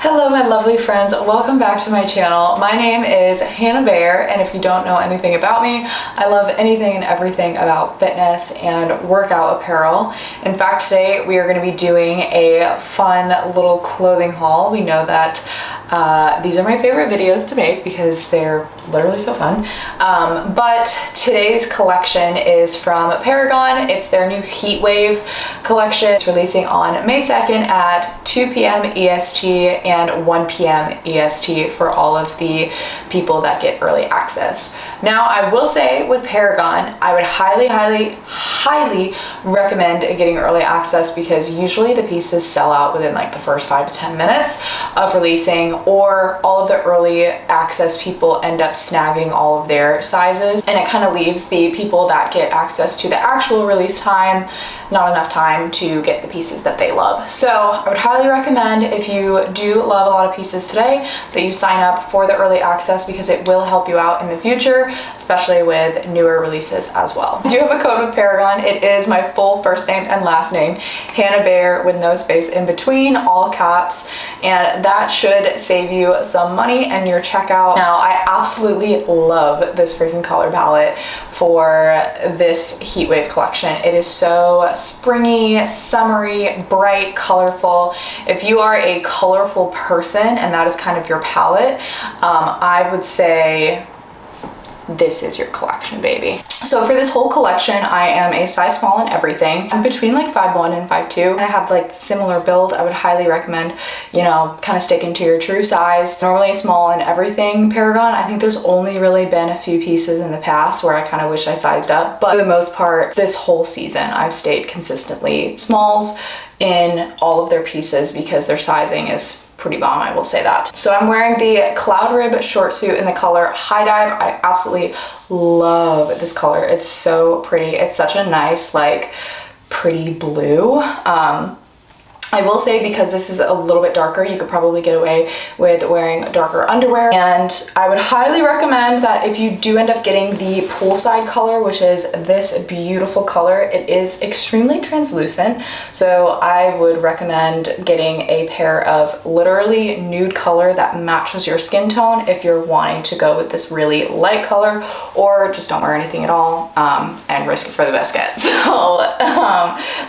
Hello my lovely friends, welcome back to my channel. My name is Hannah Bear, and if you don't know anything about me, I love anything and everything about fitness and workout apparel. In fact, today we are going to be doing a fun little clothing haul. We know that these are my favorite videos to make because they're literally so fun. But today's collection is from Paragon. It's their new Heatwave collection. It's releasing on May 2nd at 2 p.m. EST and 1 p.m. EST for all of the people that get early access. Now, I will say with Paragon, I would highly recommend getting early access because usually the pieces sell out within like the first 5 to 10 minutes of releasing, or all of the early access people end up snagging all of their sizes, and it kind of leaves the people that get access to the actual release time not enough time to get the pieces that they love. So I would highly recommend, if you do love a lot of pieces today, that you sign up for the early access because it will help you out in the future, especially with newer releases as well. I do have a code with Paragon. It is my full first name and last name, Hannah Bear, with no space in between, all caps, and that should save you some money in your checkout. Now, I absolutely love this freaking color palette for this Heatwave collection. It is so springy, summery, bright, colorful. If you are a colorful person and that is kind of your palette, I would say this is your collection, baby. So for this whole collection, I am a size small in everything. I'm between like 5'1" and 5'2", and I have like similar build. I would highly recommend, you know, kind of sticking to your true size. Normally a small in everything Paragon. I think there's only really been a few pieces in the past where I kind of wish I sized up, but for the most part, this whole season, I've stayed consistently smalls in all of their pieces because their sizing is pretty bomb, I will say that. So I'm wearing the Cloud Rib short suit in the color High Dive. I absolutely love this color. It's so pretty. It's such a nice, like, pretty blue. I will say, because this is a little bit darker, you could probably get away with wearing darker underwear. And I would highly recommend that if you do end up getting the poolside color, which is this beautiful color, it is extremely translucent. So I would recommend getting a pair of literally nude color that matches your skin tone if you're wanting to go with this really light color, or just don't wear anything at all and risk it for the biscuit. So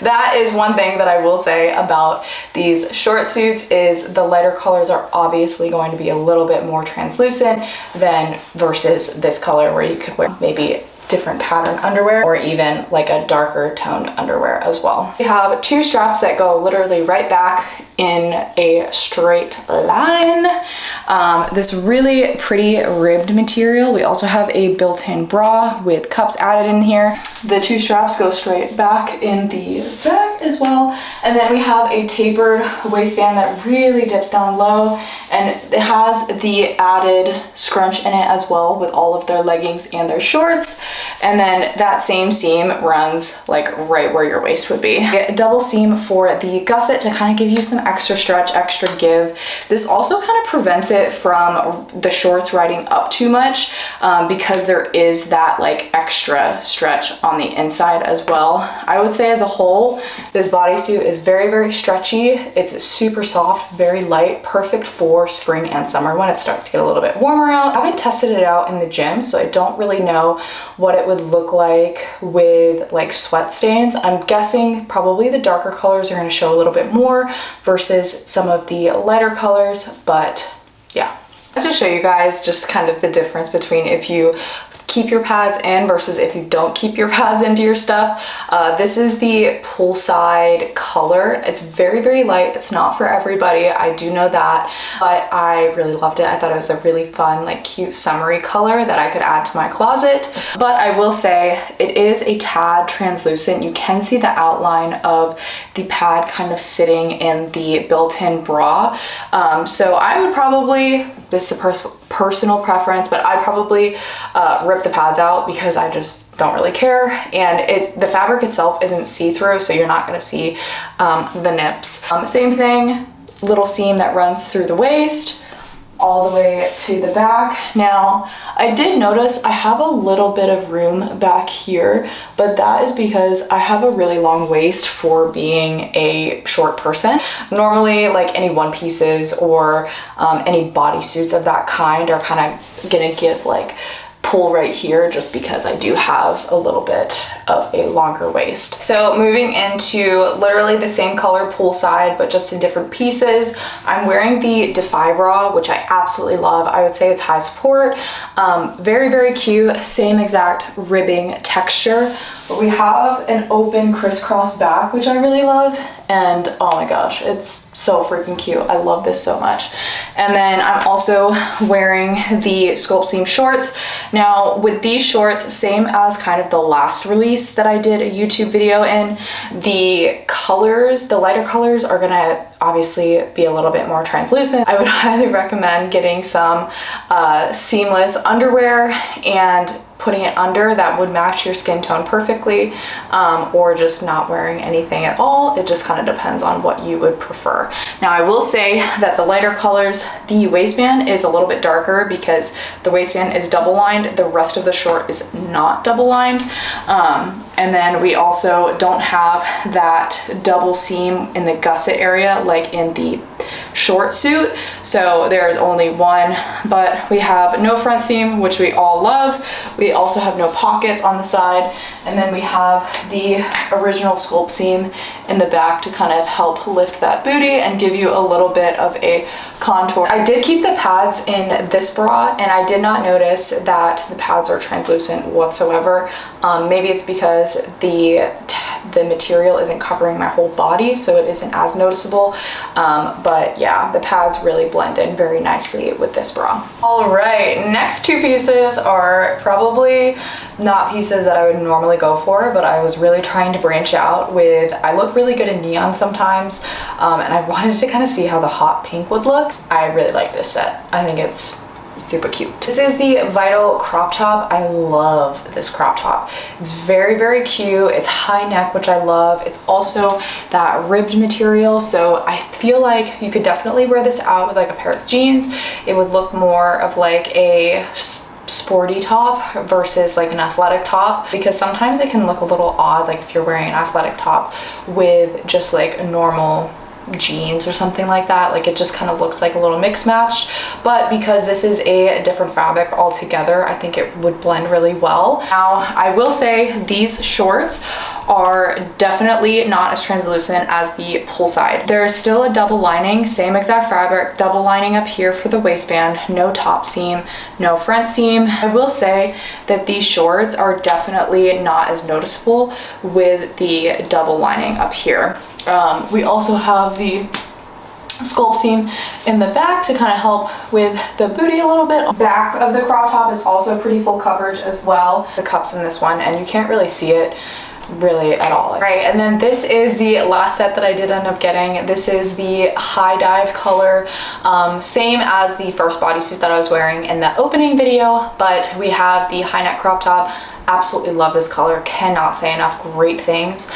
that is one thing that I will say about these short suits, is the lighter colors are obviously going to be a little bit more translucent than versus this color where you could wear maybe different pattern underwear or even like a darker toned underwear as well. We have two straps that go literally right back in a straight line. This really pretty ribbed material. We also have a built-in bra with cups added in here. The two straps go straight back in the back as well. And then we have a tapered waistband that really dips down low, and it has the added scrunch in it as well with all of their leggings and their shorts. And then that same seam runs like right where your waist would be. A double seam for the gusset to kind of give you some extra stretch, extra give. This also kind of prevents it from the shorts riding up too much because there is that like extra stretch on the inside as well. I would say as a whole, this bodysuit is very stretchy. It's super soft, very light, perfect for spring and summer when it starts to get a little bit warmer out. I haven't tested it out in the gym, so I don't really know what it would look like with like sweat stains. I'm guessing probably the darker colors are going to show a little bit more versus some of the lighter colors, but yeah. I'll just show you guys just kind of the difference between if you keep your pads in versus if you don't keep your pads into your stuff. This is the poolside color. It's very light. It's not for everybody, I do know that, but I really loved it. I thought it was a really fun, like cute summery color that I could add to my closet. But I will say it is a tad translucent. You can see the outline of the pad kind of sitting in the built-in bra. So I would probably, this is a personal preference, but I'd probably rip the pads out because I just don't really care, and the fabric itself isn't see-through, so you're not going to see the nips. Same thing, little seam that runs through the waist, all the way to the back. Now, I did notice I have a little bit of room back here, but that is because I have a really long waist for being a short person. Normally, like any one pieces or any bodysuits of that kind are kind of gonna give like pull right here just because I do have a little bit of a longer waist. So moving into literally the same color poolside but just in different pieces, I'm wearing the Defi bra, which I absolutely love. I would say it's high support. Very, very cute, same exact ribbing texture. But we have an open crisscross back, which I really love. And oh my gosh, it's so freaking cute. I love this so much. And then I'm also wearing the sculpt seam shorts. Now with these shorts, same as kind of the last release that I did a YouTube video in, the colors, the lighter colors are gonna obviously be a little bit more translucent. I would highly recommend getting some seamless underwear and putting it under that would match your skin tone perfectly, or just not wearing anything at all. It just kind of depends on what you would prefer. Now I will say that the lighter colors, the waistband is a little bit darker because the waistband is double lined. The rest of the short is not double lined. And then we also don't have that double seam in the gusset area like in the short suit. So there's only one, but we have no front seam, which we all love. We also have no pockets on the side. And then we have the original sculpt seam in the back to kind of help lift that booty and give you a little bit of a contour. I did keep the pads in this bra and I did not notice that the pads are translucent whatsoever. Maybe it's because the material isn't covering my whole body, so it isn't as noticeable. But yeah, the pads really blend in very nicely with this bra. All right, next two pieces are probably not pieces that I would normally go for, but I was really trying to branch out with, I look really good in neon sometimes, and I wanted to kind of see how the hot pink would look. I really like this set. I think it's super cute. This is the Vital crop top. I love this crop top. It's very, very cute. It's high neck, which I love. It's also that ribbed material, so I feel like you could definitely wear this out with like a pair of jeans. It would look more of like a sporty top versus like an athletic top, because sometimes it can look a little odd like if you're wearing an athletic top with just like a normal jeans or something like that. Like it just kind of looks like a little mix match, but because this is a different fabric altogether, I think it would blend really well. Now I will say these shorts are definitely not as translucent as the pull side. There is still a double lining, same exact fabric, double lining up here for the waistband, no top seam, no front seam. I will say that these shorts are definitely not as noticeable with the double lining up here. We also have the sculpt seam in the back to kind of help with the booty a little bit. Back of the crop top is also pretty full coverage as well. The cups in this one, and you can't really see it really at all. Right, and then this is the last set that I did end up getting. This is the high dive color, same as the first bodysuit that I was wearing in the opening video, but we have the high neck crop top. Absolutely love this color, cannot say enough great things.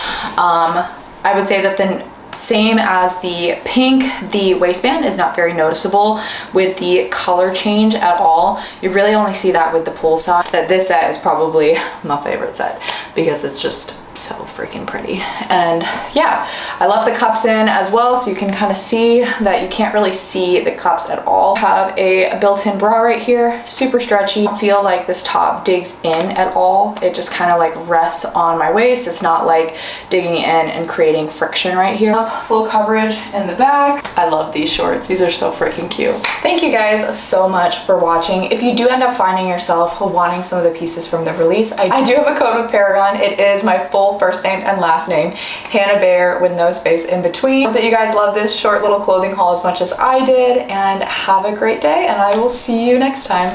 I would say that the same as the pink, the waistband is not very noticeable with the color change at all. You really only see that with the pull side. That this set is probably my favorite set because it's just so freaking pretty. And yeah, I love the cups in as well, so you can kind of see that you can't really see the cups at all. Have a built-in bra right here, super stretchy. I don't feel like this top digs in at all. It just kind of like rests on my waist. It's not like digging in and creating friction right here. Full coverage in the back. I love these shorts. These are so freaking cute. Thank you guys so much for watching. If you do end up finding yourself wanting some of the pieces from the release, I do have a code with Paragon. It is my full first name and last name, Hannah Bear, with no space in between. I hope that you guys love this short little clothing haul as much as I did, and have a great day, and I will see you next time.